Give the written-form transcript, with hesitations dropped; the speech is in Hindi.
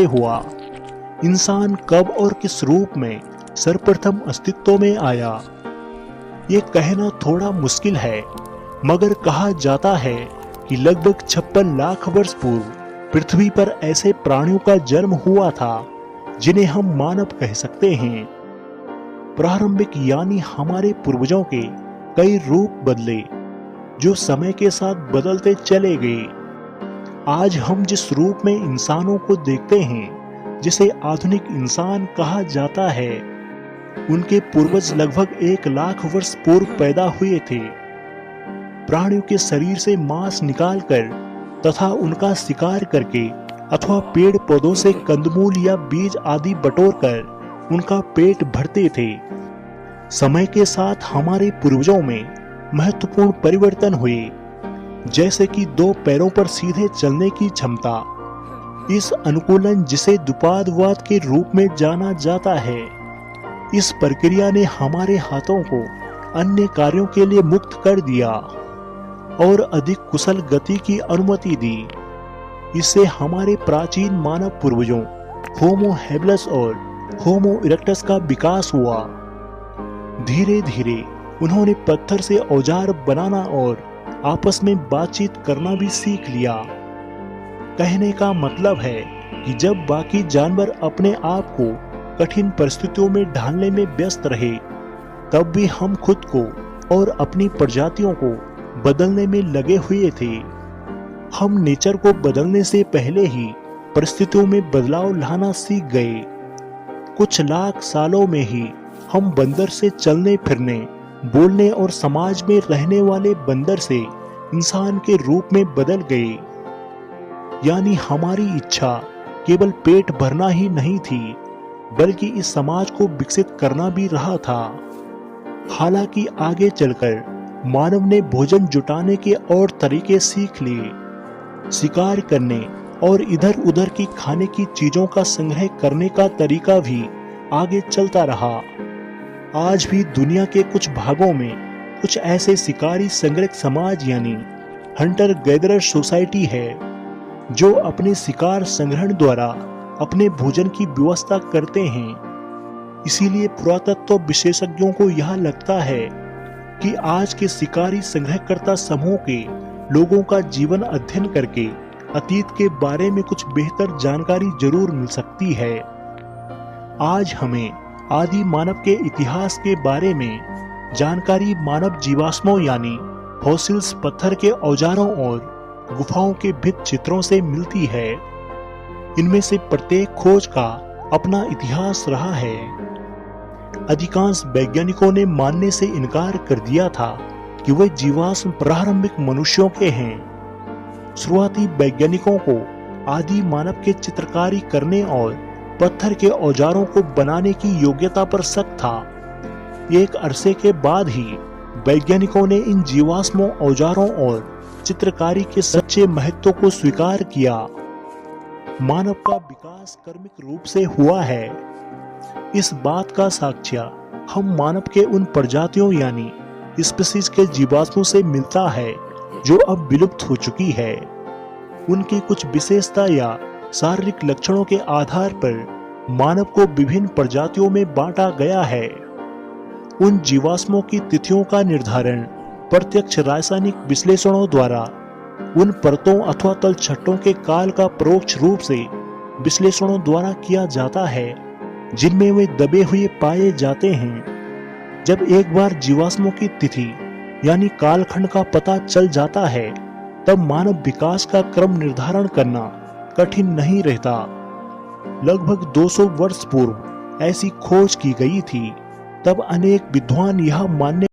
हुआ? इंसान कब और किस रूप में सर्वप्रथम अस्तित्व में आया? ये कहना थोड़ा मुश्किल है, मगर कहा जाता है कि लगभग 56 लाख वर्ष पूर्व पृथ्वी पर ऐसे प्राणियों का जन्म हुआ था जिन्हें हम मानव कह सकते हैं। प्रारंभिक यानी हमारे पूर्वजों के कई रूप बदले जो समय के साथ बदलते चले गए। आज हम जिस रूप में इंसानों को देखते हैं, जिसे आधुनिक इंसान कहा जाता है, उनके पूर्वज लगभग 1 लाख वर्ष पूर्व पैदा हुए थे। प्राणियों के शरीर से मांस निकालकर तथा उनका शिकार करके अथवा पेड़ पौधों से कंदमूल या बीज आदि बटोरकर उनका पेट भरते थे। समय के साथ हमारे पूर्वजों में महत्वपूर्ण परिवर्तन हुए, जैसे कि 2 पैरों पर सीधे चलने की क्षमता। इस अनुकूलन, जिसे द्विपादवाद के रूप में जाना जाता है, इस प्रक्रिया ने हमारे हाथों को अन्य कार्यों के लिए मुक्त कर दिया और अधिक कुशल गति की अनुमति दी। इससे हमारे प्राचीन मानव पूर्वजों होमो हेबिलस और होमो इरेक्टस का विकास हुआ। धीरे धीरे उन्होंने पत्थर से औजार बनाना और आपस में बातचीत करना भी सीख लिया। कहने का मतलब है कि जब बाकी जानवर अपने आप को कठिन परिस्थितियों में ढालने में व्यस्त रहे, तब भी हम खुद को और अपनी प्रजातियों को बदलने में लगे हुए थे। हम नेचर को बदलने से पहले ही परिस्थितियों में बदलाव लाना सीख गए। कुछ लाख सालों में ही हम बंदर से चलने फिरने, बोलने और समाज में रहने वाले बंदर से इंसान के रूप में बदल गए। यानी हमारी इच्छा केवल पेट भरना ही नहीं थी, बल्कि इस समाज को विकसित करना भी रहा था। हालांकि आगे चलकर मानव ने भोजन जुटाने के और तरीके सीख लिए। शिकार करने और इधर उधर की खाने की चीजों का संग्रह करने का तरीका भी आगे चलता रहा। आज भी दुनिया के कुछ भागों में कुछ ऐसे शिकारी संग्रह समाज यानी हंटर गैदरर सोसाइटी है, जो अपने शिकार संग्रहण द्वारा अपने भोजन की व्यवस्था करते हैं। इसीलिए पुरातत्व विशेषज्ञों को यह लगता है कि आज के शिकारी संग्रहकर्ता समूह के लोगों का जीवन अध्ययन करके अतीत के बारे में कुछ बेहतर जानकारी जरूर मिल सकती है। आज हमें आदि मानव के इतिहास के बारे में जानकारी मानव जीवाश्मों यानी फॉसिल्स, पत्थर के औजारों और गुफाओं के भित्ति चित्रों से मिलती है। इनमें से प्रत्येक खोज का अपना इतिहास रहा है। अधिकांश वैज्ञानिकों ने मानने से इनकार कर दिया था कि वे जीवाश्म प्रारंभिक मनुष्यों के हैं। शुरुआती वैज्ञानिकों को आदि मानव के चित्रकारी करने और पत्थर के औजारों को बनाने की योग्यता पर शक था। एक अरसे के बाद ही वैज्ञानिकों ने इन जीवाश्मों, औजारों और चित्रकारी के सच्चे महत्व को स्वीकार किया। मानव का विकास कर्मिक रूप से हुआ है। इस बात का साक्ष्य हम मानव के उन प्रजातियों यानी स्पीशीज के जीवाश्मों से मिलता है जो अब विलुप्त हो चुकी है। उनकी कुछ विशेषता या शारीरिक लक्षणों के आधार पर मानव को विभिन्न प्रजातियों में बांटा गया है। उन जीवाश्मों की तिथियों का निर्धारण प्रत्यक्ष रासायनिक विश्लेषणों द्वारा उन परतों अथवा तलछटों के काल का परोक्ष रूप से विश्लेषणों द्वारा किया जाता है, जिनमें वे दबे हुए पाए जाते हैं। जब एक बार जीवाश्मों की तिथि यानी कालखंड का पता चल जाता है, तब मानव विकास का क्रम निर्धारण करना कठिन नहीं रहता। लगभग 200 वर्ष पूर्व ऐसी खोज की गई थी। तब अनेक विद्वान यह मानने